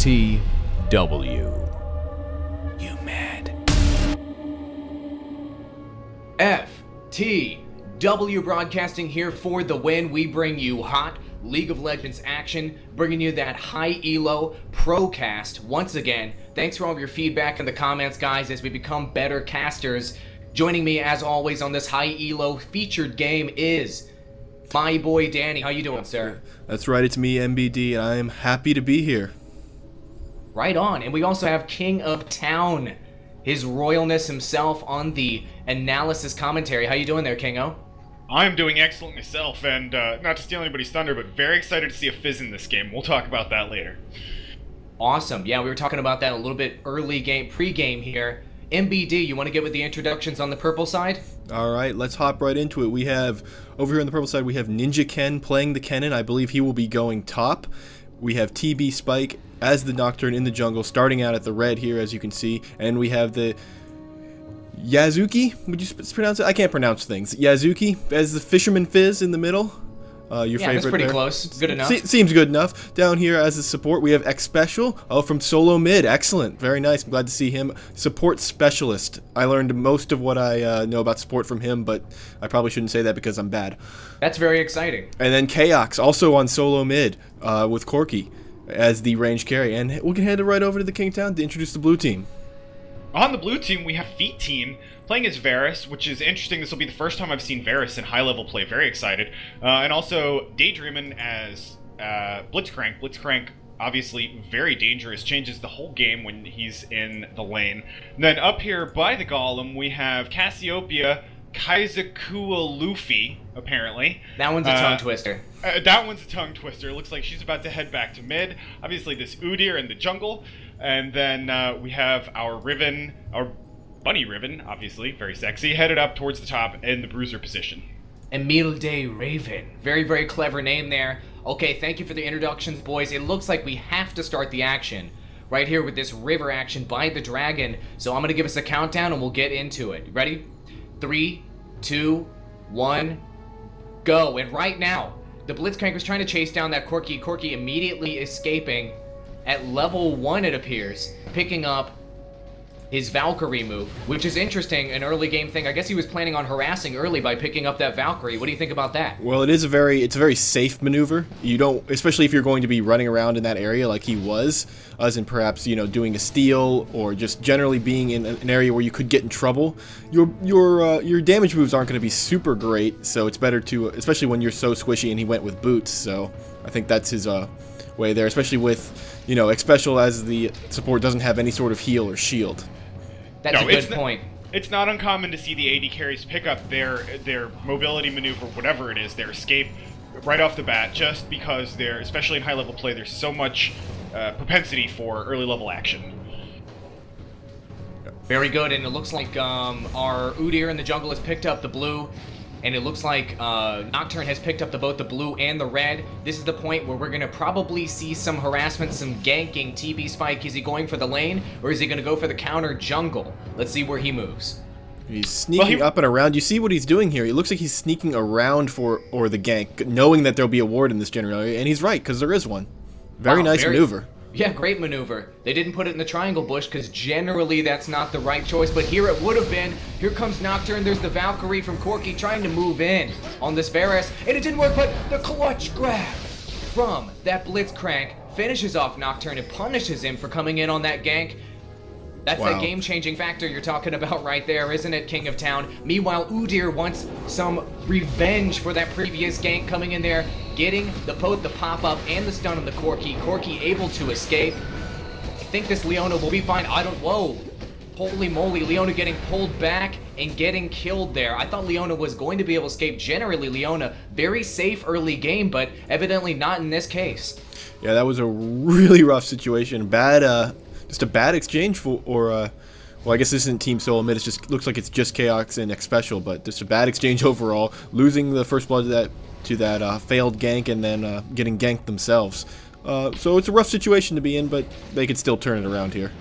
FTW. You mad? FTW broadcasting here for the win. We bring you hot League of Legends action, bringing you that High-Elo Procast once again. Thanks for all of your feedback in the comments, guys, as we become better casters. Joining me, as always, on this High-Elo featured game is my boy Danny. How you doing, sir? That's right, it's me, MBD, and I am happy to be here. Right on. And we also have King of Town, his royalness himself, on the analysis commentary. How you doing there, Kingo? I'm doing excellent myself, and not to steal anybody's thunder, but very excited to see a fizz in this game. We'll talk about that later. Awesome. Yeah, we were talking about that a little bit early game, pre-game here. MBD, you want to get with the introductions on the purple side? All right, let's hop right into it. We have, over here on the purple side, we have Ninja Ken playing the Kennen. I believe he will be going top. We have TB Spike as the Nocturne in the jungle, starting out at the red here, as you can see. And we have the Yazuki, would you pronounce it? I can't pronounce things. Yazuki as the Fisherman Fizz in the middle. Your favorite that's pretty there. close. Good enough. Seems good enough. Down here as a support, we have Xpecial. Oh, from Solomid. Excellent. Very nice. I'm glad to see him. Support specialist. I learned most of what I know about support from him, but I probably shouldn't say that because I'm bad. That's very exciting. And then Chaox, also on Solomid, with Corky as the range carry. And we can head right over to the Kingtown to introduce the blue team. On the blue team, we have Feet Team playing as Varus, which is interesting. This will be the first time I've seen Varus in high-level play. Very excited. And also Daydreamin' as Blitzcrank. Blitzcrank, obviously very dangerous, changes the whole game when he's in the lane. And then up here by the Golem, we have Cassiopeia, Kaizakua Luffy, apparently. That one's a tongue twister. That one's a tongue twister. Looks like she's about to head back to mid. Obviously this Udyr in the jungle. And then we have our Riven, our Bunny Riven, obviously, very sexy, headed up towards the top in the bruiser position. Emile de Raven. Very, very clever name there. Okay, thank you for the introductions, boys. It looks like we have to start the action right here with this river action by the dragon. So I'm going to give us a countdown and we'll get into it. Ready? 3, 2, 1, go. And right now, the Blitzcrank was trying to chase down that Corky. Corky immediately escaping at level 1, it appears, picking up his Valkyrie move, which is interesting, an early game thing. I guess he was planning on harassing early by picking up that Valkyrie. What do you think about that? Well, it's a very safe maneuver. You don't, especially if you're going to be running around in that area like he was, as in perhaps, you know, doing a steal or just generally being in an area where you could get in trouble. Your damage moves aren't going to be super great, so it's better to, especially when you're so squishy, and he went with boots. So I think that's his way there, especially with, you know, Xpecial as the support doesn't have any sort of heal or shield. That's a good point. It's not uncommon to see the AD carries pick up their mobility maneuver, whatever it is, their escape, right off the bat, just because they're, especially in high-level play, there's so much propensity for early-level action. Very good, and it looks like our Udyr in the jungle has picked up the blue, and it looks like Nocturne has picked up both the blue and the red. This is the point where we're going to probably see some harassment, some ganking. TB Spike, is he going for the lane, or is he going to go for the counter jungle? Let's see where he moves. He's sneaking up and around. You see what he's doing here. It looks like he's sneaking around for the gank, knowing that there'll be a ward in this general area, and he's right, because there is one. Very nice maneuver. Yeah, great maneuver. They didn't put it in the triangle bush because generally that's not the right choice, but here it would have been. Here comes Nocturne. There's the Valkyrie from Corky trying to move in on this Varus, and it didn't work, but the clutch grab from that Blitzcrank finishes off Nocturne and punishes him for coming in on that gank. That's that game-changing factor you're talking about right there, isn't it, King of Town? Meanwhile, Udyr wants some revenge for that previous gank, coming in there, getting both the pop-up and the stun on the Corky. Corky able to escape. I think this Leona will be fine. Whoa. Holy moly, Leona getting pulled back and getting killed there. I thought Leona was going to be able to escape. Generally, Leona, very safe early game, but evidently not in this case. Yeah, that was a really rough situation. Just a bad exchange well, I guess this isn't Team Solomid. It just looks like it's just Chaox and Xpecial, but just a bad exchange overall. Losing the first blood to that failed gank, and then getting ganked themselves. So it's a rough situation to be in, but they could still turn it around here.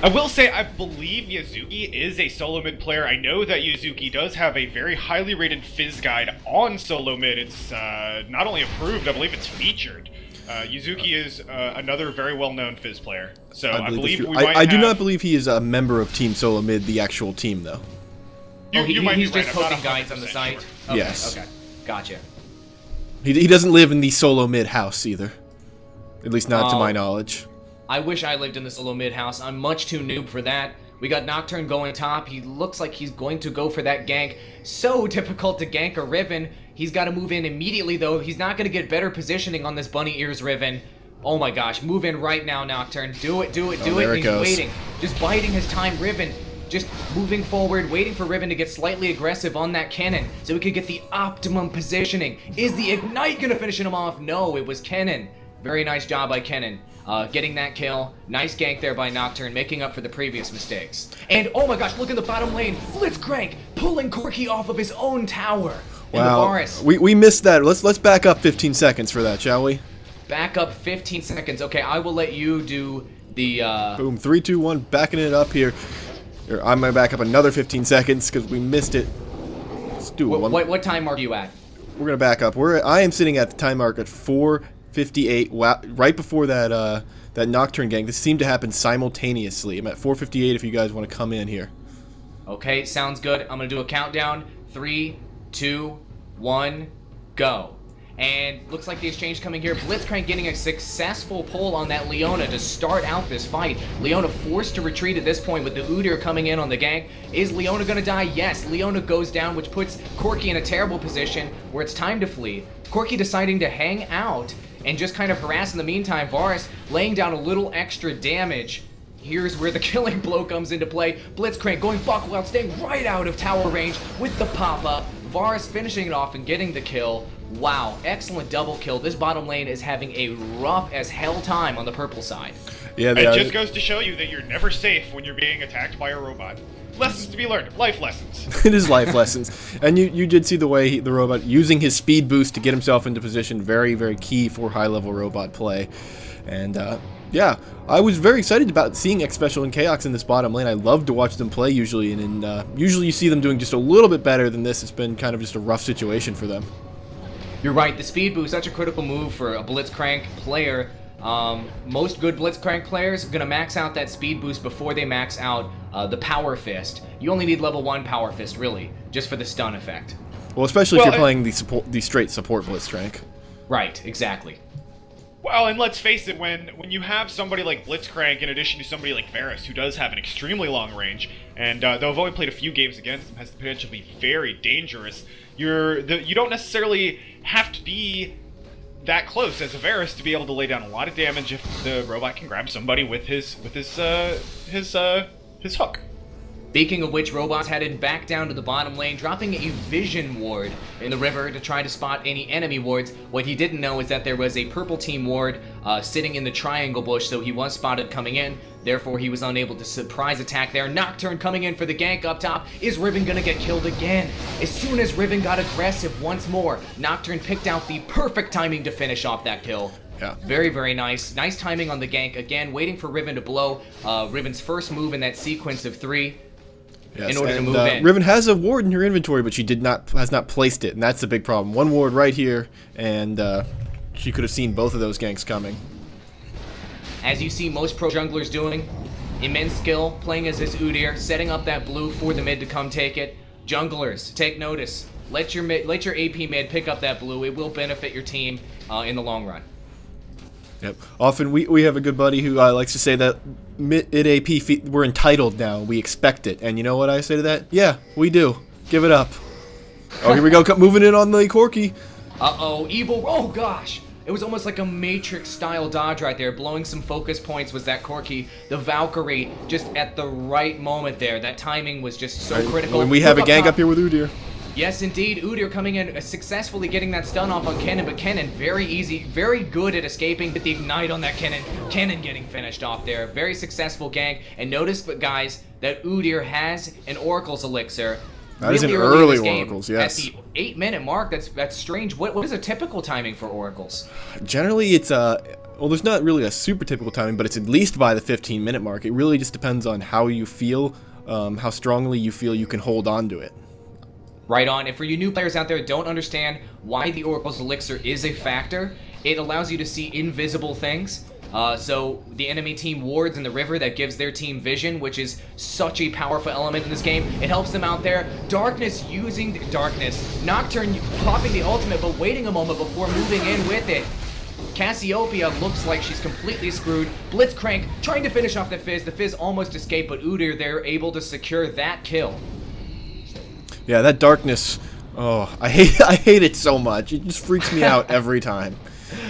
I will say, I believe Yazuki is a Solomid player. I know that Yazuki does have a very highly rated Fizz guide on Solomid. It's not only approved, I believe it's featured. Yuzuki is another very well-known Fizz player. So I believe that's we true. might I do have- not believe he is a member of Team Solomid, the actual team, though. You might he's be right. just I'm not posting guides on the 100% site. sure. Okay, Yes. Okay. Gotcha. He doesn't live in the Solomid house either. At least not to Oh. my knowledge. I wish I lived in the Solomid house. I'm much too noob for that. We got Nocturne going top. He looks like he's going to go for that gank. So difficult to gank a Riven. He's got to move in immediately, though. He's not going to get better positioning on this Bunny Ears Riven. Oh my gosh, move in right now, Nocturne. Do it, do it, do it. There it He's goes. waiting. Just biding his time, Riven. Just moving forward, waiting for Riven to get slightly aggressive on that cannon so we could get the optimum positioning. Is the Ignite going to finish him off? No, it was Kennen. Very nice job by Kennen. Getting that kill. Nice gank there by Nocturne, making up for the previous mistakes. And oh my gosh, look in the bottom lane. Blitzcrank pulling Corki off of his own tower. In the Wow. forest. We missed that. Let's back up 15 seconds for that, shall we? Back up 15 seconds. Okay, I will let you do the Boom. 3, 2, 1. Backing it up here. Here, I'm gonna back up another 15 seconds because we missed it. Let's do it. what time mark are you at? We're gonna back up. I am sitting at the time mark at 4:58. Wow, right before that that Nocturne gang. This seemed to happen simultaneously. I'm at 4:58. If you guys want to come in here. Okay, sounds good. I'm gonna do a countdown. 3, 2, 1, go. And looks like the exchange coming here. Blitzcrank getting a successful pull on that Leona to start out this fight. Leona forced to retreat at this point with the Udyr coming in on the gank. Is Leona gonna die? Yes, Leona goes down, which puts Corki in a terrible position where it's time to flee. Corki deciding to hang out and just kind of harass in the meantime. Varus laying down a little extra damage. Here's where the killing blow comes into play. Blitzcrank going buckle out, staying right out of tower range with the pop-up. Varus finishing it off and getting the kill. Wow, excellent double kill. This bottom lane is having a rough as hell time on the purple side. Yeah, It just goes to show you that you're never safe when you're being attacked by a robot. Lessons to be learned. Life lessons. It is life lessons. And you did see the way the robot using his speed boost to get himself into position. Very, very key for high-level robot play. And yeah, I was very excited about seeing Xpecial and Chaox in this bottom lane. I love to watch them play usually, and usually you see them doing just a little bit better than this. It's been kind of just a rough situation for them. You're right, the speed boost, such a critical move for a Blitzcrank player. Most good Blitzcrank players are going to max out that speed boost before they max out the Power Fist. You only need level 1 Power Fist, really, just for the stun effect. Well, especially if you're playing the straight support Blitzcrank. Right, exactly. Well, and let's face it, when you have somebody like Blitzcrank in addition to somebody like Varus, who does have an extremely long range, and though I've only played a few games against him, has the potential to be very dangerous, you don't necessarily have to be that close as a Varus to be able to lay down a lot of damage if the robot can grab somebody with his hook. Speaking of which, robots headed back down to the bottom lane, dropping a vision ward in the river to try to spot any enemy wards. What he didn't know is that there was a purple team ward sitting in the triangle bush, so he was spotted coming in. Therefore, he was unable to surprise attack there. Nocturne coming in for the gank up top. Is Riven gonna get killed again? As soon as Riven got aggressive once more, Nocturne picked out the perfect timing to finish off that kill. Yeah. Very, very nice. Nice timing on the gank. Again, waiting for Riven to blow Riven's first move in that sequence of 3. Yes, in order to and, move in. Riven has a ward in her inventory, but she has not placed it, and that's the big problem. One ward right here, and she could have seen both of those ganks coming. As you see most pro junglers doing, immense skill, playing as this Udyr, setting up that blue for the mid to come take it. Junglers, take notice. Let your AP mid pick up that blue. It will benefit your team in the long run. Yep. Often we have a good buddy who likes to say that mid AP we're entitled now. We expect it. And you know what I say to that? Yeah, we do. Give it up. Oh, here we go. Moving in on the Corki. Uh-oh, evil. Oh, gosh. It was almost like a Matrix-style dodge right there. Blowing some focus points was that Corki. The Valkyrie just at the right moment there. That timing was just so critical. When we have a Look gank top. up here with Udyr. Yes, indeed. Udyr coming in, successfully getting that stun off on Kennen, but Kennen very easy, very good at escaping, but the ignite on that Kennen. Kennen getting finished off there. Very successful gank. And notice, guys, that Udyr has an Oracle's Elixir. That is an Really early in this game, Oracle's, yes. At the 8-minute mark, that's strange. What is a typical timing for Oracles? Generally, it's well, there's not really a super typical timing, but it's at least by the 15-minute mark. It really just depends on how you feel, how strongly you feel you can hold on to it. Right on. And for you new players out there that don't understand why the Oracle's Elixir is a factor, it allows you to see invisible things. So the enemy team wards in the river, that gives their team vision, which is such a powerful element in this game. It helps them out there. Darkness using Darkness. Nocturne popping the ultimate, but waiting a moment before moving in with it. Cassiopeia looks like she's completely screwed. Blitzcrank trying to finish off the Fizz. The Fizz almost escaped, but Udyr, they're able to secure that kill. Yeah, that Darkness, oh, I hate it so much. It just freaks me out every time.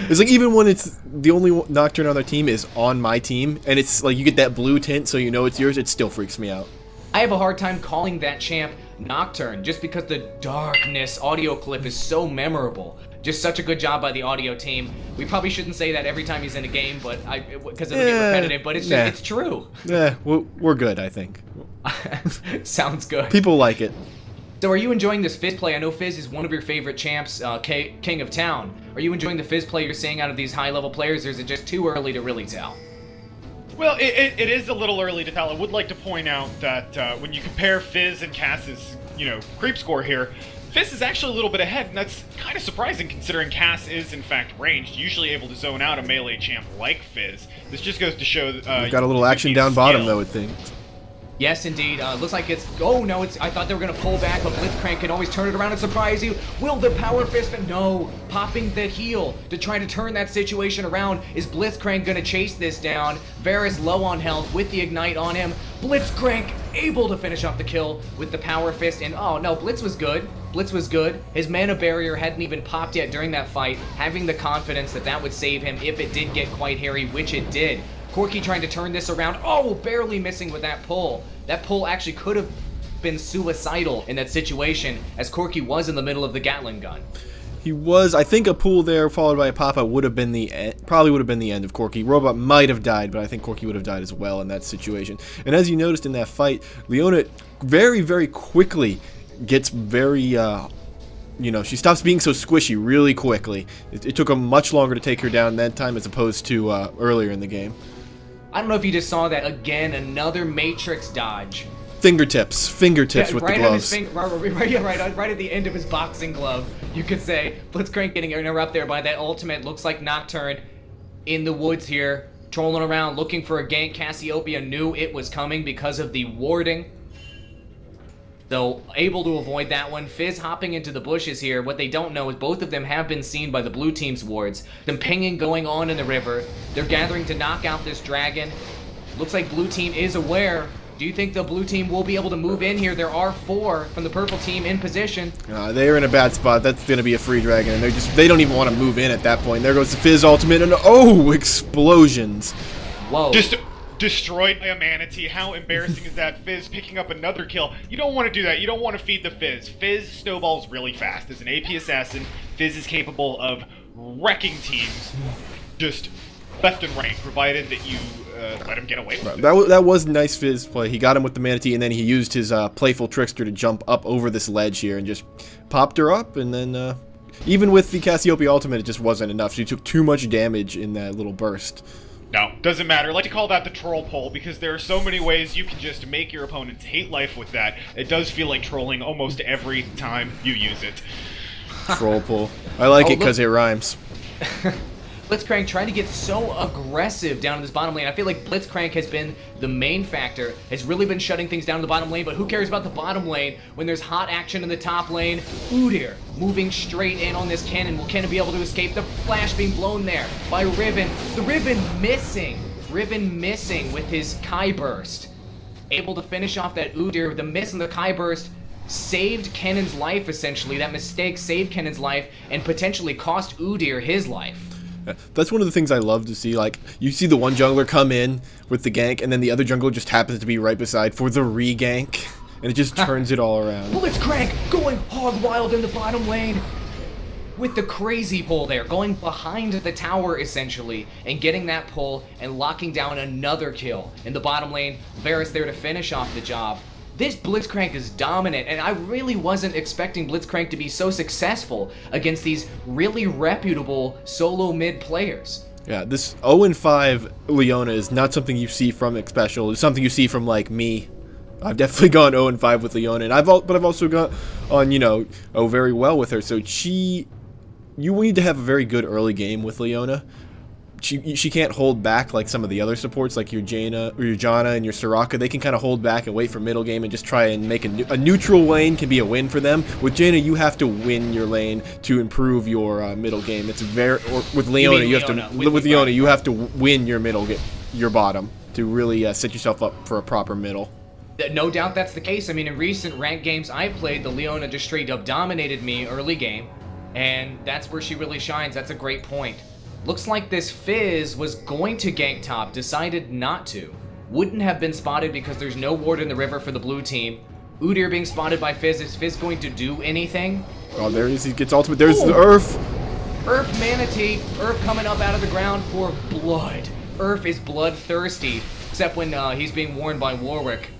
It's like, even when it's the only Nocturne on their team is on my team, and it's like you get that blue tint so you know it's yours, it still freaks me out. I have a hard time calling that champ Nocturne just because the Darkness audio clip is so memorable. Just such a good job by the audio team. We probably shouldn't say that every time he's in a game, but because it'll get repetitive, but it's just, it's true. Yeah, we're good, I think. Sounds good. People like it. So are you enjoying this Fizz play? I know Fizz is one of your favorite champs, King of Town. Are you enjoying the Fizz play you're seeing out of these high-level players, or is it just too early to really tell? Well, it is a little early to tell. I would like to point out that when you compare Fizz and Cass's, creep score here, Fizz is actually a little bit ahead, and that's kind of surprising considering Cass is, in fact, ranged, usually able to zone out a melee champ like Fizz. This just goes to show that... We've got a little action down bottom, though, I think. Yes, indeed. Looks like it's... Oh, no, I thought they were going to pull back, but Blitzcrank can always turn it around and surprise you. Will the Power Fist... No. Popping the heal to try to turn that situation around. Is Blitzcrank going to chase this down? Varus low on health with the Ignite on him. Blitzcrank able to finish off the kill with the Power Fist. And, oh, no, Blitz was good. Blitz was good. His mana barrier hadn't even popped yet during that fight, having the confidence that that would save him if it did get quite hairy, which it did. Corki trying to turn this around. Oh, barely missing with that pull. That pull actually could have been suicidal in that situation, as Corki was in the middle of the Gatling gun. He was. I think a pull there followed by a pop-out would have been the end, probably would have been the end of Corki. Robot might have died, but I think Corki would have died as well in that situation. And as you noticed in that fight, Leona very, very quickly gets very, she stops being so squishy really quickly. It took him much longer to take her down that time as opposed to earlier in the game. I don't know if you just saw that again, another Matrix dodge. Fingertips with the gloves. Right at the end of his boxing glove, you could say. Blitzcrank getting interrupted there by that ultimate. Looks like Nocturne in the woods here, trolling around, looking for a gank. Cassiopeia knew it was coming because of the warding. So, able to avoid that one. Fizz hopping into the bushes here. What they don't know is both of them have been seen by the blue team's wards. Them pinging going on in the river. They're gathering to knock out this dragon. Looks like blue team is aware. Do you think the blue team will be able to move in here? There are 4 from the purple team in position. They're in a bad spot. That's going to be a free dragon, and they don't even want to move in at that point. There goes the Fizz ultimate, and oh, explosions. Whoa. Destroyed by a manatee. How embarrassing is that? Fizz picking up another kill. You don't want to do that. You don't want to feed the Fizz. Fizz snowballs really fast. As an AP assassin, Fizz is capable of wrecking teams just left and right, provided that you let him get away with it. That was nice Fizz play. He got him with the manatee, and then he used his playful trickster to jump up over this ledge here and just popped her up, and then even with the Cassiopeia ultimate, it just wasn't enough. She took too much damage in that little burst. No, doesn't matter. I like to call that the troll pull because there are so many ways you can just make your opponents hate life with that. It does feel like trolling almost every time you use it. Troll pull. I like it because it rhymes. Blitzcrank trying to get so aggressive down in this bottom lane. I feel like Blitzcrank has been the main factor, has really been shutting things down in the bottom lane, but who cares about the bottom lane when there's hot action in the top lane? Udyr moving straight in on this cannon. Will Cannon be able to escape? The flash being blown there by Riven. The Riven missing. Riven missing with his Kai Burst. Able to finish off that Udyr. The miss in the Kai Burst saved Kennon's life, essentially. That mistake saved Kennon's life and potentially cost Udyr his life. That's one of the things I love to see. Like, you see the one jungler come in with the gank, and then the other jungler just happens to be right beside for the re-gank, and it just turns it all around. Blitzcrank going hog wild in the bottom lane with the crazy pull there, going behind the tower, essentially, and getting that pull and locking down another kill. In the bottom lane, Varus there to finish off the job. This Blitzcrank is dominant, and I really wasn't expecting Blitzcrank to be so successful against these really reputable solo mid players. Yeah, this 0-5 Leona is not something you see from Xpecial. It's something you see from, like, me I've definitely gone 0-5 with Leona, and I've also gone on, you know, very well with her. So you need to have a very good early game with Leona. She can't hold back like some of the other supports, like your Jaina or your Janna and your Soraka. They can kind of hold back and wait for middle game and just try and make a neutral lane can be a win for them. With Jaina, you have to win your lane to improve your middle game. It's with Leona, you have to win your your bottom to really set yourself up for a proper middle. No doubt that's the case. I mean, in recent ranked games I played, the Leona just straight up dominated me early game, and that's where she really shines. That's a great point. Looks like this Fizz was going to gank top, decided not to. Wouldn't have been spotted because there's no ward in the river for the blue team. Udyr being spotted by Fizz. Is Fizz going to do anything? Oh, there he is. He gets ultimate. There's the Earth. Earth Manatee. Earth coming up out of the ground for blood. Earth is bloodthirsty, except when he's being warned by Warwick.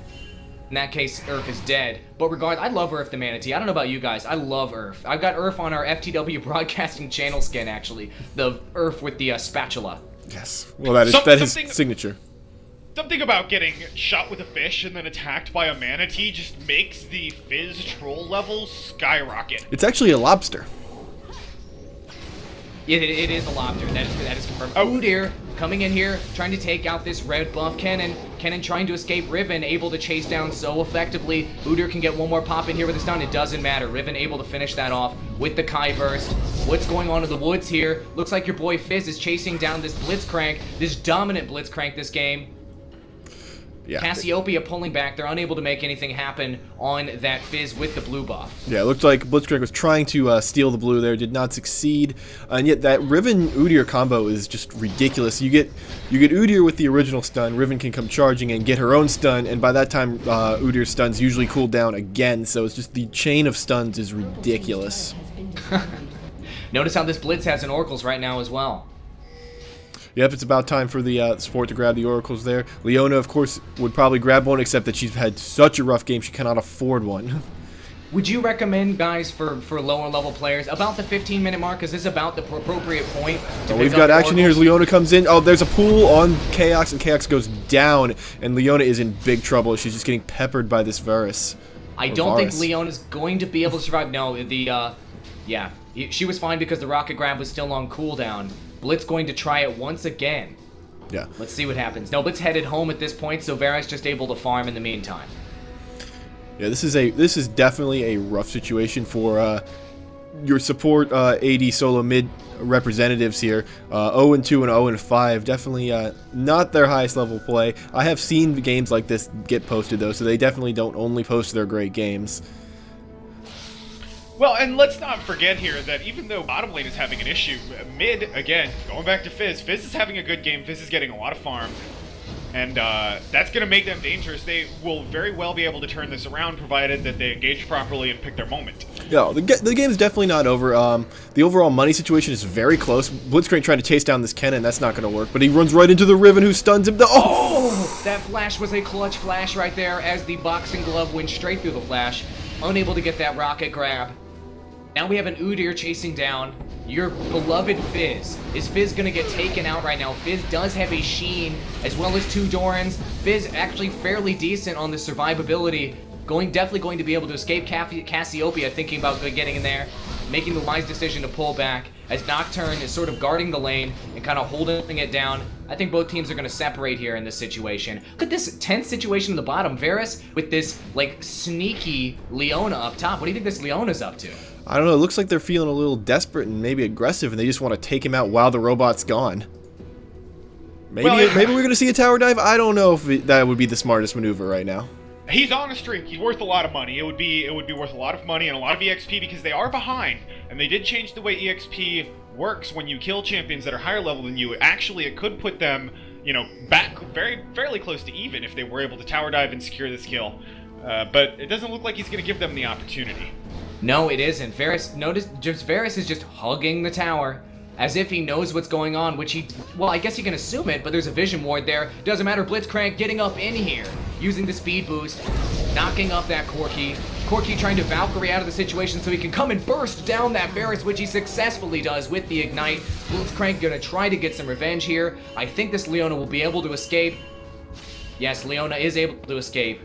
In that case, Earth is dead. But regardless, I love Earth the Manatee. I don't know about you guys. I love Earth. I've got Earth on our FTW broadcasting channel skin, actually. The Earth with the spatula. Yes. Well, that is signature. Something about getting shot with a fish and then attacked by a manatee just makes the Fizz troll level skyrocket. It's actually a lobster. It is a lobster. That is confirmed. Oh. Udyr coming in here, trying to take out this red buff Kennen. Kennen trying to escape Riven, able to chase down so effectively. Udyr can get one more pop in here with a stun. It doesn't matter. Riven able to finish that off with the Kai Burst. What's going on in the woods here? Looks like your boy Fizz is chasing down this Blitzcrank, this dominant Blitzcrank this game. Yeah. Cassiopeia pulling back. They're unable to make anything happen on that Fizz with the blue buff. Yeah, it looked like Blitzcrank was trying to steal the blue there, did not succeed. And yet that Riven-Udyr combo is just ridiculous. You get Udyr with the original stun, Riven can come charging and get her own stun, and by that time Udyr's stuns usually cool down again, so it's just the chain of stuns is ridiculous. Notice how this Blitz has an Oracles right now as well. Yep, it's about time for the support to grab the Oracles there. Leona, of course, would probably grab one, except that she's had such a rough game, she cannot afford one. Would you recommend, guys, for lower level players, about the 15-minute mark? Is this about the appropriate point to pick We've up got the action here as Oracles? Leona comes in. Oh, there's a pool on Chaox, and Chaox goes down, and Leona is in big trouble. She's just getting peppered by this Varus. I don't think Leona's going to be able to survive. No, yeah, she was fine because the rocket grab was still on cooldown. Blitz going to try it once again. Yeah. Let's see what happens. No, Blitz headed home at this point, so Varus just able to farm in the meantime. Yeah, this is definitely a rough situation for your support AD solo mid representatives here. 0-2 and 0-5, definitely not their highest level play. I have seen games like this get posted though, so they definitely don't only post their great games. Well, and let's not forget here that even though bottom lane is having an issue, mid, again, going back to Fizz is having a good game. Fizz is getting a lot of farm, and that's going to make them dangerous. They will very well be able to turn this around, provided that they engage properly and pick their moment. Yeah, the game is definitely not over. The overall money situation is very close. Blitzcrank trying to chase down this Kennen, that's not going to work, but he runs right into the Riven who stuns him. Oh! That flash was a clutch flash right there as the boxing glove went straight through the flash. Unable to get that rocket grab. Now we have an Udyr chasing down your beloved Fizz. Is Fizz going to get taken out right now? Fizz does have a Sheen as well as 2 Dorans. Fizz actually fairly decent on the survivability. Definitely going to be able to escape Cassiopeia, thinking about getting in there. Making the wise decision to pull back as Nocturne is sort of guarding the lane and kind of holding it down. I think both teams are going to separate here in this situation. Look at this tense situation in the bottom. Varus with this, like, sneaky Leona up top. What do you think this Leona's up to? I don't know, it looks like they're feeling a little desperate and maybe aggressive, and they just want to take him out while the robot's gone. Maybe we're going to see a tower dive? I don't know if that would be the smartest maneuver right now. He's on a streak. He's worth a lot of money. It would be worth a lot of money and a lot of EXP because they are behind, and they did change the way EXP works when you kill champions that are higher level than you. Actually, it could put them, you know, back fairly close to even if they were able to tower dive and secure this kill. But it doesn't look like he's going to give them the opportunity. No, it isn't. Varus is just hugging the tower as if he knows what's going on, which well, I guess you can assume it, but there's a vision ward there. Doesn't matter, Blitzcrank getting up in here, using the speed boost, knocking up that Corki. Corki trying to Valkyrie out of the situation so he can come and burst down that Varus, which he successfully does with the Ignite. Blitzcrank gonna try to get some revenge here. I think this Leona will be able to escape. Yes, Leona is able to escape.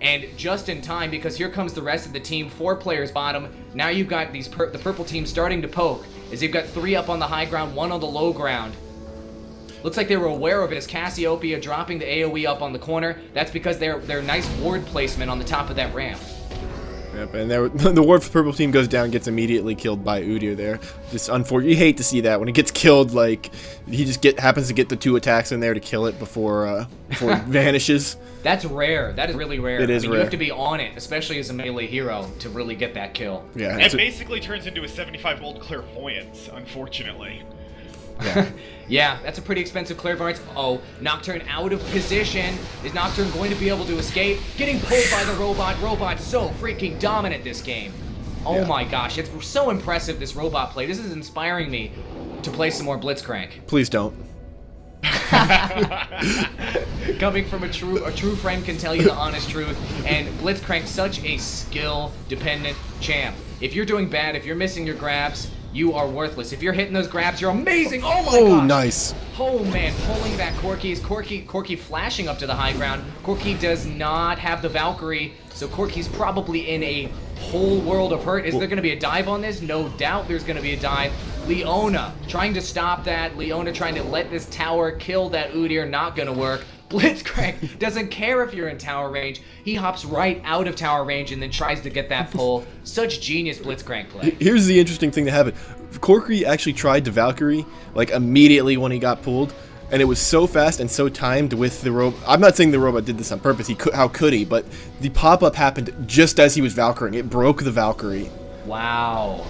And just in time, because here comes the rest of the team, 4 players bottom. Now you've got these the purple team starting to poke, as you've got 3 up on the high ground, 1 on the low ground. Looks like they were aware of it as Cassiopeia dropping the AoE up on the corner. That's because they're nice ward placement on the top of that ramp. Yep, and the ward for the purple team goes down, gets immediately killed by Udyr there. Just unfortunate. You hate to see that when it gets killed. Like he just happens to get the 2 attacks in there to kill it before it vanishes. That's rare. That is really rare. It is I mean, rare. You have to be on it, especially as a melee hero, to really get that kill. Yeah, It basically turns into a 75 gold clairvoyance, unfortunately. yeah. Yeah, that's a pretty expensive clairvoyance. Oh, Nocturne out of position. Is Nocturne going to be able to escape? Getting pulled by the robot. Robot's so freaking dominant this game. Oh Yeah. my gosh, it's so impressive, this robot play. This is inspiring me to play some more Blitzcrank. Please don't. Coming from a true friend can tell you the honest truth. And Blitzcrank, such a skill-dependent champ. If you're doing bad, if you're missing your grabs, you are worthless. If you're hitting those grabs, you're amazing. Oh my god. Nice. Oh man, pulling that Corki is Corki flashing up to the high ground. Corki does not have the Valkyrie, so Corki's probably in a whole world of hurt. Is there going to be a dive on this? No doubt there's going to be a dive. Leona trying to stop that. Leona trying to let this tower kill that Udyr. Not going to work. Blitzcrank doesn't care if you're in tower range. He hops right out of tower range and then tries to get that pull. Such genius Blitzcrank play. Here's the interesting thing that happened. Corki actually tried to Valkyrie like immediately when he got pulled, and it was so fast and so timed with the robot. I'm not saying the robot did this on purpose. How could he? But the pop-up happened just as he was Valkyring. It broke the Valkyrie. Wow.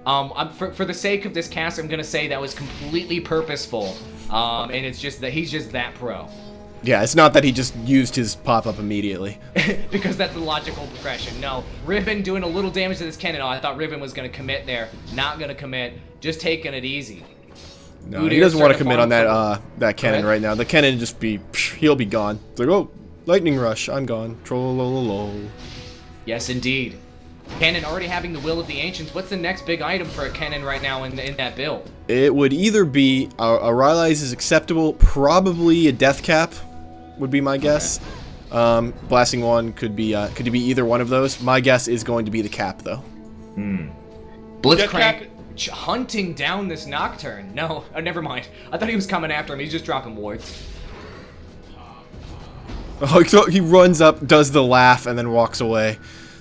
For the sake of this cast, I'm gonna say that was completely purposeful. And it's just that he's just that pro. Yeah, it's not that he just used his pop-up immediately. Because that's the logical progression. No, Riven doing a little damage to this cannon. Oh, I thought Riven was going to commit there. Not going to commit. Just taking it easy. No, Udyr he doesn't want to started commit on farming that cannon right now. The cannon just he'll be gone. It's like, oh, lightning rush, I'm gone. Trollololo. Yes, indeed. Cannon already having the will of the ancients. What's the next big item for a cannon right now in that build? It would either be a Rylai's is acceptable, probably a death cap. Would be my guess. Blasting one could be either one of those. My guess is going to be the cap, though. Blitzcrank hunting down this Nocturne. No, never mind. I thought he was coming after him. He's just dropping wards. Oh, so he runs up, does the laugh, and then walks away.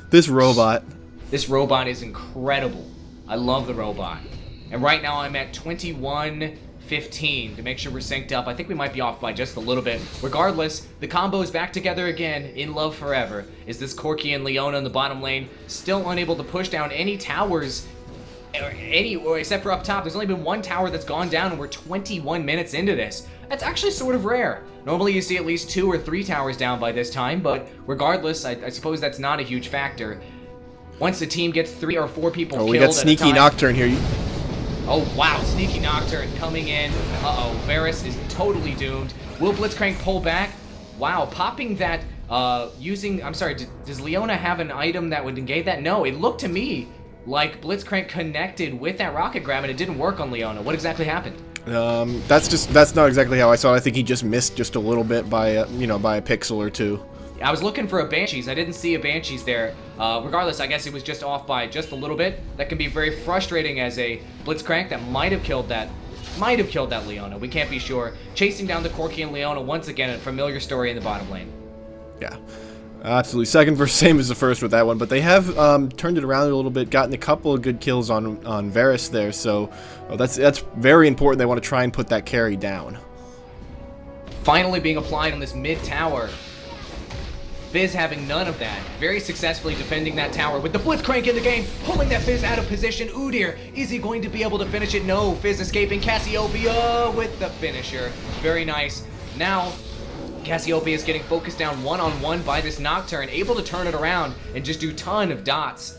This robot. This robot is incredible. I love the robot. And right now I'm at 21-15 to make sure we're synced up. I think we might be off by just a little bit. Regardless, the combo is back together again, in love forever. Is this Corki and Leona in the bottom lane, still unable to push down any towers, except for up top. There's only been one tower that's gone down, and we're 21 minutes into this. That's actually sort of rare. Normally you see at least 2 or 3 towers down by this time, but regardless, I suppose that's not a huge factor. Once the team gets 3 or 4 people killed we got sneaky Nocturne here. Oh, wow, sneaky Nocturne coming in. Uh-oh, Varus is totally doomed. Will Blitzcrank pull back? Wow, popping that, I'm sorry, does Leona have an item that would negate that? No, it looked to me like Blitzcrank connected with that rocket grab and it didn't work on Leona. What exactly happened? That's not exactly how I saw it. I think he just missed just a little bit by, by a pixel or 2. I was looking for a Banshees. I didn't see a Banshees there. Regardless, I guess it was just off by just a little bit. That can be very frustrating as a Blitzcrank that might have killed that Leona. We can't be sure. Chasing down the Corki and Leona once again, a familiar story in the bottom lane. Yeah, absolutely. Second verse, same as the first with that one, but they have turned it around a little bit, gotten a couple of good kills on Varus there, so that's very important. They want to try and put that carry down. Finally being applied on this mid tower. Fizz having none of that. Very successfully defending that tower with the Blitzcrank in the game, pulling that Fizz out of position. Udyr, is he going to be able to finish it? No, Fizz escaping. Cassiopeia with the finisher. Very nice. Now, Cassiopeia is getting focused down one-on-one by this Nocturne, able to turn it around and just do ton of dots.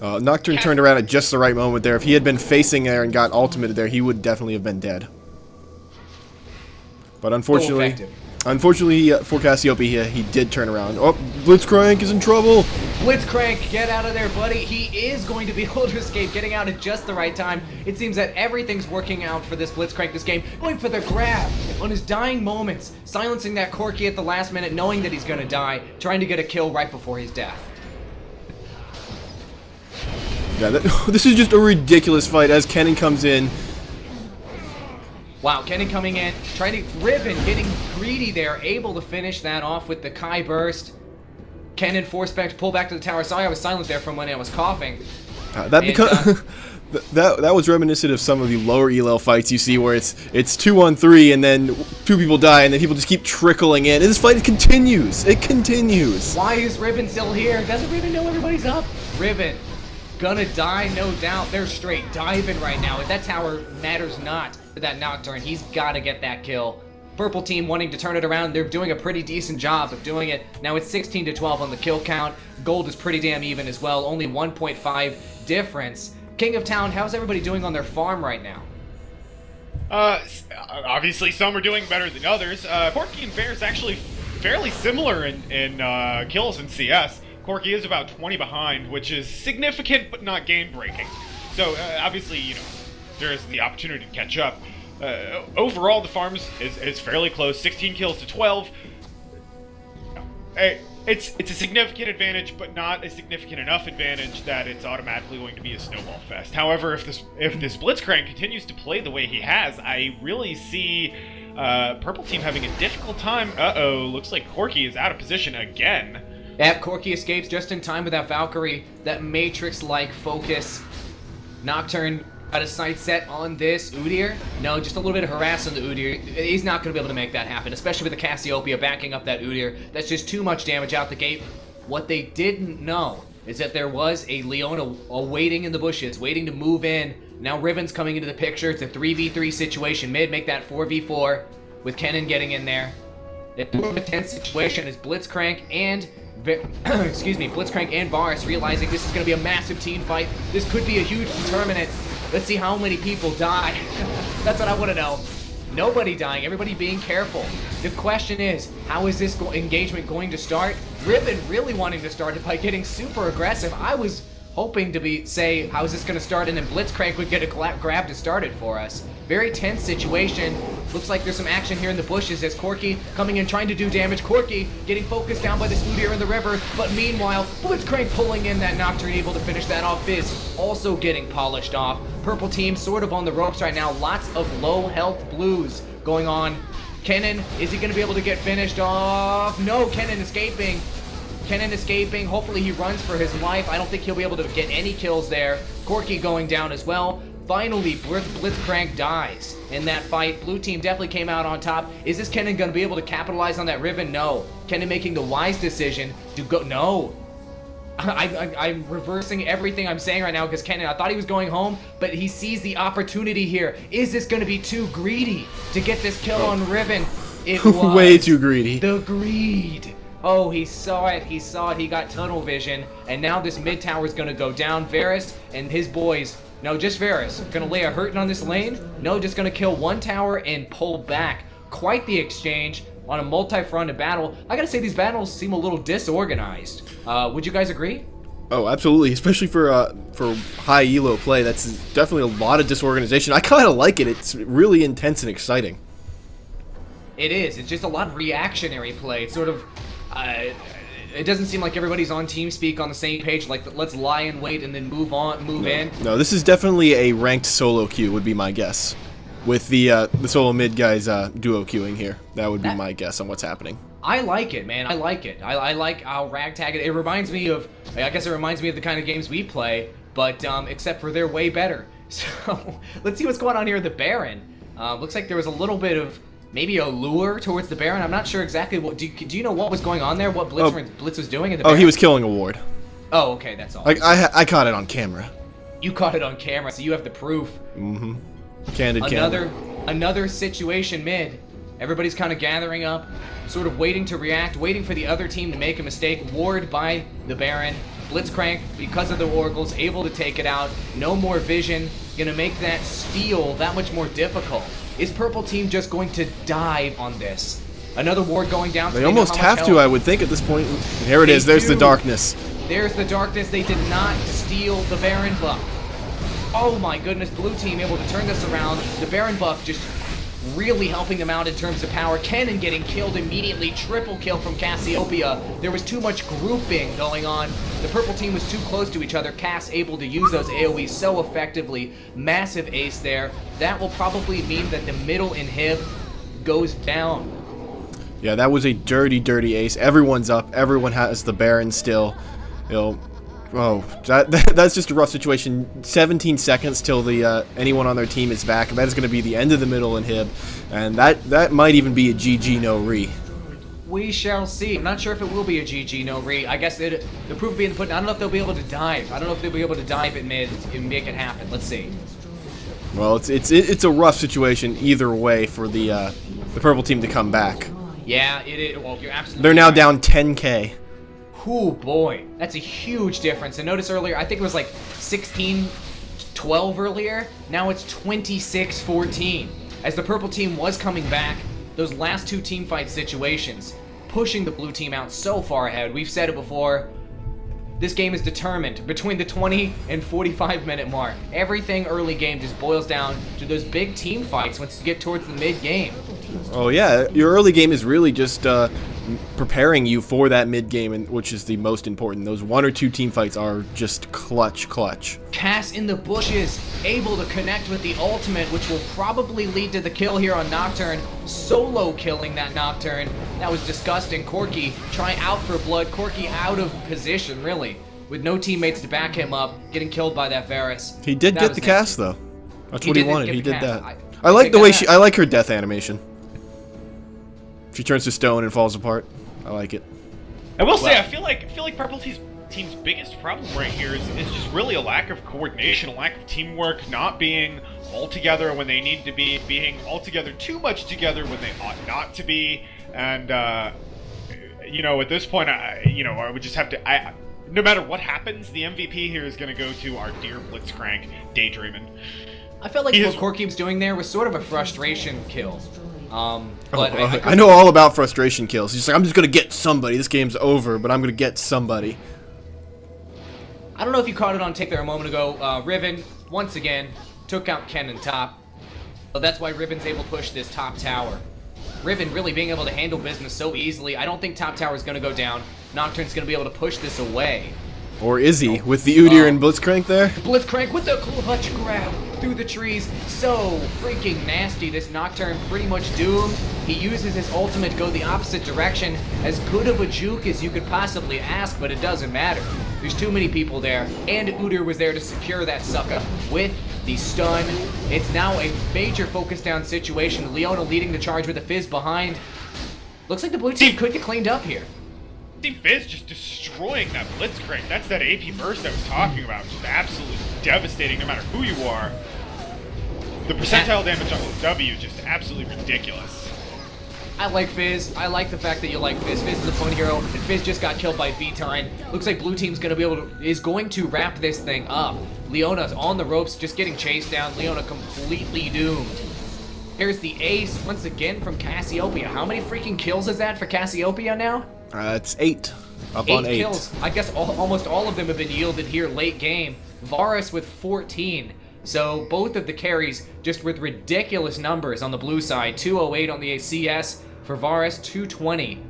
Nocturne turned around at just the right moment there. If he had been facing there and got ultimated there, he would definitely have been dead. But unfortunately, Unfortunately for Cassiopeia, he did turn around. Oh, Blitzcrank is in trouble. Blitzcrank, get out of there, buddy. He is going to be able to escape, getting out at just the right time. It seems that everything's working out for this Blitzcrank this game. Going for the grab on his dying moments, silencing that Corky at the last minute, knowing that he's going to die, trying to get a kill right before his death. Yeah, this is just a ridiculous fight as Kennen comes in. Wow, Kennen coming in, trying to... Riven getting greedy there, able to finish that off with the Kai burst. Kennen forced back to pull back to the tower. Sorry I was silent there from when I was coughing. That was reminiscent of some of the lower elo fights you see where it's 2-on-3 and then 2 people die and then people just keep trickling in. And this fight continues. It continues. Why is Riven still here? Doesn't Riven know everybody's up? Riven gonna die, no doubt. They're straight diving right now. If that tower matters not for that Nocturne, he's gotta get that kill. Purple team wanting to turn it around. They're doing a pretty decent job of doing it. Now it's 16-12 on the kill count. Gold is pretty damn even as well. Only 1.5 difference. King of Town, how's everybody doing on their farm right now? Obviously some are doing better than others. Corky and Bear is actually fairly similar in kills in CS. Corky is about 20 behind, which is significant but not game-breaking. So obviously, you know, there's the opportunity to catch up. Overall, the farm is fairly close, 16 kills to 12. It's a significant advantage, but not a significant enough advantage that it's automatically going to be a snowball fest. However, if this Blitzcrank continues to play the way he has, I really see Purple Team having a difficult time. Uh-oh, looks like Corky is out of position again. Yep, Corky escapes just in time with that Valkyrie, that Matrix-like focus. Nocturne got a sight set on this Udyr. No, just a little bit of harass on the Udyr. He's not going to be able to make that happen, especially with the Cassiopeia backing up that Udyr. That's just too much damage out the gate. What they didn't know is that there was a Leona waiting in the bushes, waiting to move in. Now Riven's coming into the picture. It's a 3v3 situation. Mid make that 4v4 with Kennen getting in there. It's a tense situation as Blitzcrank and Blitzcrank and Varus realizing this is going to be a massive team fight. This could be a huge determinant. Let's see how many people die. That's what I want to know. Nobody dying, everybody being careful. The question is, how is this engagement going to start? Riven really wanting to start it by getting super aggressive. I was hoping to say, how is this going to start? And then Blitzcrank would get a grab to start it for us. Very tense situation. Looks like there's some action here in the bushes as Corky coming in trying to do damage. Corky getting focused down by this Udyr in the river, but meanwhile, Blitzcrank pulling in that Nocturne, able to finish that off. Fizz also getting polished off. Purple team sort of on the ropes right now. Lots of low health blues going on. Kennen, is he going to be able to get finished off? No, Kennen escaping. Kennen escaping. Hopefully he runs for his life. I don't think he'll be able to get any kills there. Corky going down as well. Finally, Blitzcrank dies in that fight. Blue team definitely came out on top. Is this Kennen going to be able to capitalize on that Riven? No. Kennen making the wise decision to go. No. I'm reversing everything I'm saying right now because Kennen, I thought he was going home, but he sees the opportunity here. Is this going to be too greedy to get this kill on Riven? It was. Way too greedy. The greed. Oh, he saw it. He saw it. He got tunnel vision. And now this mid tower is going to go down. Varus and his boys. No, just Varus. Gonna lay a hurting on this lane? No, just gonna kill one tower and pull back. Quite the exchange on a multi-fronted battle. I gotta say, these battles seem a little disorganized. Would you guys agree? Oh, absolutely. Especially for high elo play, that's definitely a lot of disorganization. I kind of like it. It's really intense and exciting. It is. It's just a lot of reactionary play. It's sort of... it doesn't seem like everybody's on TeamSpeak on the same page, like let's lie in wait and then move in. No, this is definitely a ranked solo queue, would be my guess. With the solo mid guys duo queuing here. That would be my guess on what's happening. I like it, man. I like it. I like how ragtag it. It reminds me of, I guess it reminds me of the kind of games we play, but except for they're way better. So let's see what's going on here with the Baron. Looks like there was a little bit of maybe a lure towards the Baron. I'm not sure exactly what. Do you know what was going on there? What Blitz was doing at the Baron? Oh, he was killing a ward. Oh, okay, that's all. Like I caught it on camera. You caught it on camera, so you have the proof. Mm-hmm. Candid camera. Another situation mid. Everybody's kind of gathering up, sort of waiting to react, waiting for the other team to make a mistake. Ward by the Baron. Blitzcrank, because of the oracles, able to take it out. No more vision. Gonna make that steal that much more difficult. Is Purple Team just going to dive on this? Another ward going down. So They almost know how much have to, health. I would think, at this point. And here it is. There's the darkness. There's the darkness. They did not steal the Baron buff. Oh my goodness, blue team able to turn this around. The Baron buff just really helping them out in terms of power. Kennen getting killed immediately. Triple kill from Cassiopeia. There was too much grouping going on. The purple team was too close to each other. Cass able to use those AoEs so effectively. Massive ace there. That will probably mean that the middle inhib goes down. Yeah, that was a dirty, dirty ace. Everyone's up. Everyone has the Baron still. You know, oh, that's just a rough situation. 17 seconds till the anyone on their team is back. That is going to be the end of the middle inhib, and that might even be a GG no re. We shall see. I'm not sure if it will be a GG no re. I guess the proof will be in the pudding. I don't know if they'll be able to dive. I don't know if they'll be able to dive at mid and make it happen. Let's see. Well, it's a rough situation either way for the purple team to come back. Yeah, it is. Well, you're absolutely. They're now right. down 10K. Oh boy, that's a huge difference. And notice earlier, I think it was like 16-12 earlier. Now it's 26-14. As the purple team was coming back, those last two team fight situations, pushing the blue team out so far ahead. We've said it before. This game is determined between the 20 and 45 minute mark. Everything early game just boils down to those big team fights once you get towards the mid game. Oh yeah, your early game is really just preparing you for that mid game, which is the most important. Those one or two team fights are just clutch. Cass in the bushes, able to connect with the ultimate, which will probably lead to the kill here on Nocturne. Solo killing that Nocturne. That was disgusting. Corki trying out for blood. Corki out of position, really, with no teammates to back him up, getting killed by that Varus. He did That get was the nasty. cast though. That's what he wanted. He did cast. that. I like the way I like her death animation. She turns to stone and falls apart. I like it. I will say, I feel like Purple Team's biggest problem right here is just really a lack of coordination, a lack of teamwork, not being all together when they need to be, being all together too much together when they ought not to be, and you know, at this point, I would just have to. No matter what happens, the MVP here is going to go to our dear Blitzcrank, Daydreamin'. I felt like what Corki was doing there was sort of a frustration kill. But I know all about frustration kills. He's like, I'm just gonna get somebody. This game's over, but I'm gonna get somebody. I don't know if you caught it on tape there a moment ago. Riven, once again, took out Kennen top. So that's why Riven's able to push this top tower. Riven really being able to handle business so easily. I don't think top tower is going to go down. Nocturne's going to be able to push this away. Or is he, with the Udyr and Blitzcrank there? Blitzcrank with the clutch grab through the trees. So freaking nasty. This Nocturne pretty much doomed. He uses his ultimate to go the opposite direction. As good of a juke as you could possibly ask, but it doesn't matter. There's too many people there. And Udyr was there to secure that sucker with the stun. It's now a major focus down situation. Leona leading the charge with a Fizz behind. Looks like the blue team could get cleaned up here. See Fizz just destroying that Blitzcrank. That's that AP burst I was talking about. Just absolutely devastating no matter who you are. The percentile damage on the W just absolutely ridiculous. I like Fizz. I like the fact that you like Fizz. Fizz is a fun hero, and Fizz just got killed by V-Time. Looks like blue team's gonna be able to is going to wrap this thing up. Leona's on the ropes, just getting chased down. Leona completely doomed. Here's the ace once again from Cassiopeia. How many freaking kills is that for Cassiopeia now? It's 8. Up on 8. Kills. I guess almost all of them have been yielded here late game. Varus with 14. So both of the carries just with ridiculous numbers on the blue side. 208 on the CS for Varus, 220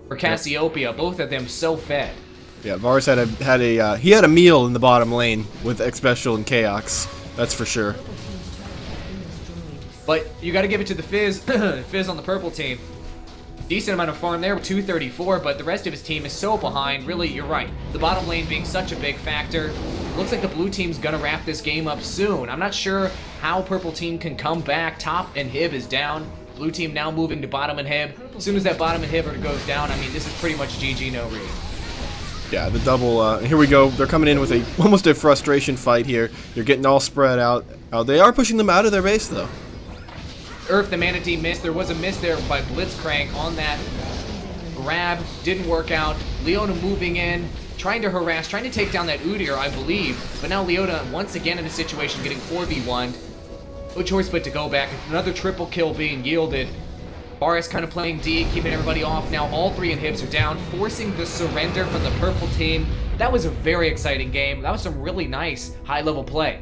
for Cassiopeia. Both of them so fed. Yeah, Varus had a meal in the bottom lane with Xpecial and Chaox. That's for sure. But you got to give it to the Fizz. Fizz on the purple team. Decent amount of farm there, 234, but the rest of his team is so behind. Really, you're right. The bottom lane being such a big factor. Looks like the blue team's gonna wrap this game up soon. I'm not sure how purple team can come back. Top inhib is down. Blue team now moving to bottom inhib. As soon as that bottom inhibitor goes down, I mean, this is pretty much GG no read. Yeah, the double, here we go. They're coming in with almost a frustration fight here. They're getting all spread out. They are pushing them out of their base, though. Earth the Manatee missed. There was a miss there by Blitzcrank on that grab. Didn't work out. Leona moving in, trying to harass, trying to take down that Udyr, I believe. But now Leona once again in a situation getting 4v1'd. No choice but to go back. Another triple kill being yielded. Boris kind of playing D, keeping everybody off. Now all 3 inhibs are down, forcing the surrender from the purple team. That was a very exciting game. That was some really nice high-level play.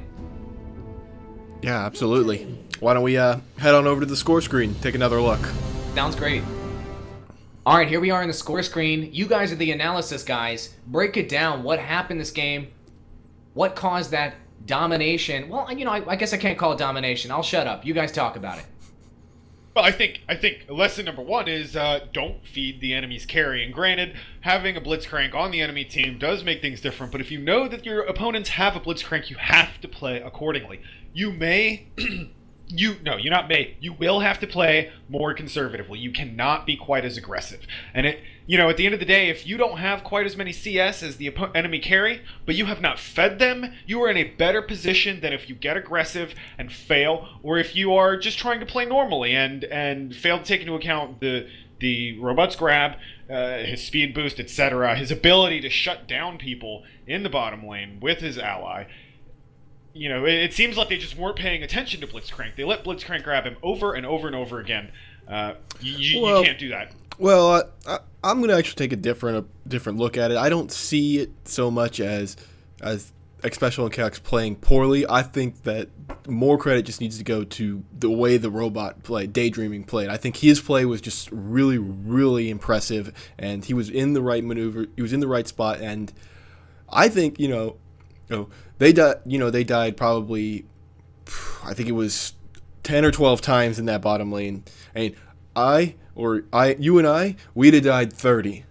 Yeah, absolutely. Why don't we head on over to the score screen, take another look. Sounds great. All right, here we are in the score screen. You guys are the analysis guys. Break it down. What happened this game? What caused that domination? Well, I guess I can't call it domination. I'll shut up. You guys talk about it. Well, I think lesson number 1 is don't feed the enemy's carry. And granted, having a Blitzcrank on the enemy team does make things different, but if you know that your opponents have a Blitzcrank, you have to play accordingly. You may... You will have to play more conservatively. You cannot be quite as aggressive. And at the end of the day, if you don't have quite as many CS as the enemy carry, but you have not fed them, you are in a better position than if you get aggressive and fail, or if you are just trying to play normally and fail to take into account the robot's grab, his speed boost, etc., his ability to shut down people in the bottom lane with his ally. It seems like they just weren't paying attention to Blitzcrank. They let Blitzcrank grab him over and over and over again. You can't do that. Well, I'm going to actually take a different look at it. I don't see it so much as Xpecial and Chaox playing poorly. I think that more credit just needs to go to the way the robot played, Daydreaming played. I think his play was just really, really impressive, and he was in the right maneuver. He was in the right spot, and I think, they died probably, I think it was 10 or 12 times in that bottom lane. I mean, you and I, we'd have died 30.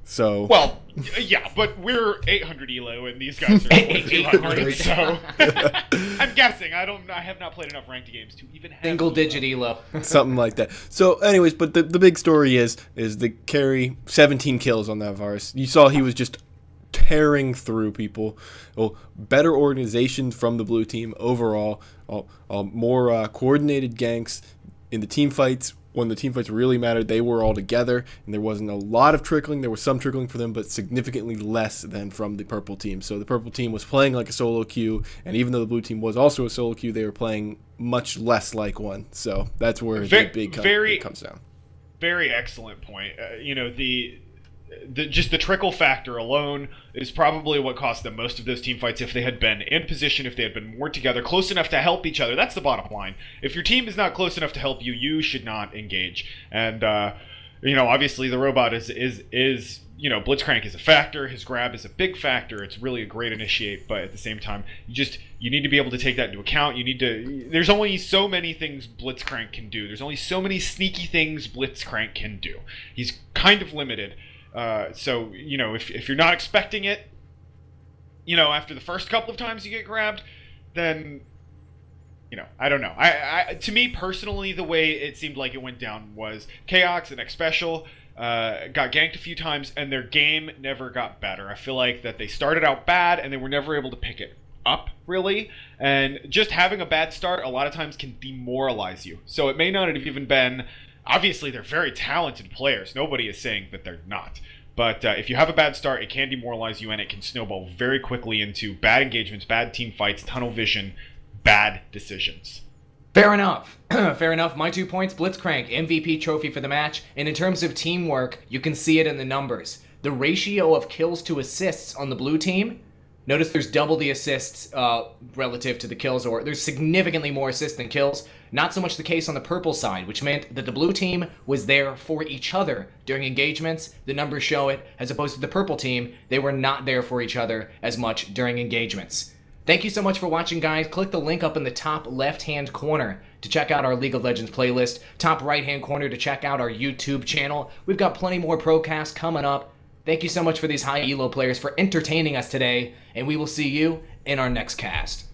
So. Well, yeah, but we're 800 elo and these guys are 200, so I'm guessing. I have not played enough ranked games to even have single-digit elo. Something like that. So, anyways, but the big story is the carry, 17 kills on that Varus. You saw he was just tearing through people. Well, better organization from the blue team overall. More coordinated ganks in the team fights. When the team fights really mattered, they were all together, and there wasn't a lot of trickling. There was some trickling for them, but significantly less than from the purple team. So the purple team was playing like a solo queue, and even though the blue team was also a solo queue, they were playing much less like one. So that's where the big comes down. Very excellent point. Just the trickle factor alone is probably what cost them most of those team fights. If they had been in position, if they had been more together, close enough to help each other, that's the bottom line. If your team is not close enough to help you, you should not engage. And obviously the robot is Blitzcrank is a factor. His grab is a big factor. It's really a great initiate, but at the same time, you need to be able to take that into account. There's only so many things Blitzcrank can do. There's only so many sneaky things Blitzcrank can do. He's kind of limited. So if you're not expecting it, after the first couple of times you get grabbed, then, I don't know. To me personally, the way it seemed like it went down was Chaox and Xpecial got ganked a few times, and their game never got better. I feel like that they started out bad, and they were never able to pick it up, really. And just having a bad start a lot of times can demoralize you. So it may not have even been... Obviously, they're very talented players. Nobody is saying that they're not. But if you have a bad start, it can demoralize you, and it can snowball very quickly into bad engagements, bad team fights, tunnel vision, bad decisions. Fair enough. Fair enough. My 2 points, Blitzcrank, MVP trophy for the match. And in terms of teamwork, you can see it in the numbers. The ratio of kills to assists on the blue team, notice there's double the assists relative to the kills, or there's significantly more assists than kills. Not so much the case on the purple side, which meant that the blue team was there for each other during engagements. The numbers show it, as opposed to the purple team, they were not there for each other as much during engagements. Thank you so much for watching, guys. Click the link up in the top left-hand corner to check out our League of Legends playlist, top right-hand corner to check out our YouTube channel. We've got plenty more Procasts coming up. Thank you so much for these high elo players for entertaining us today, and we will see you in our next cast.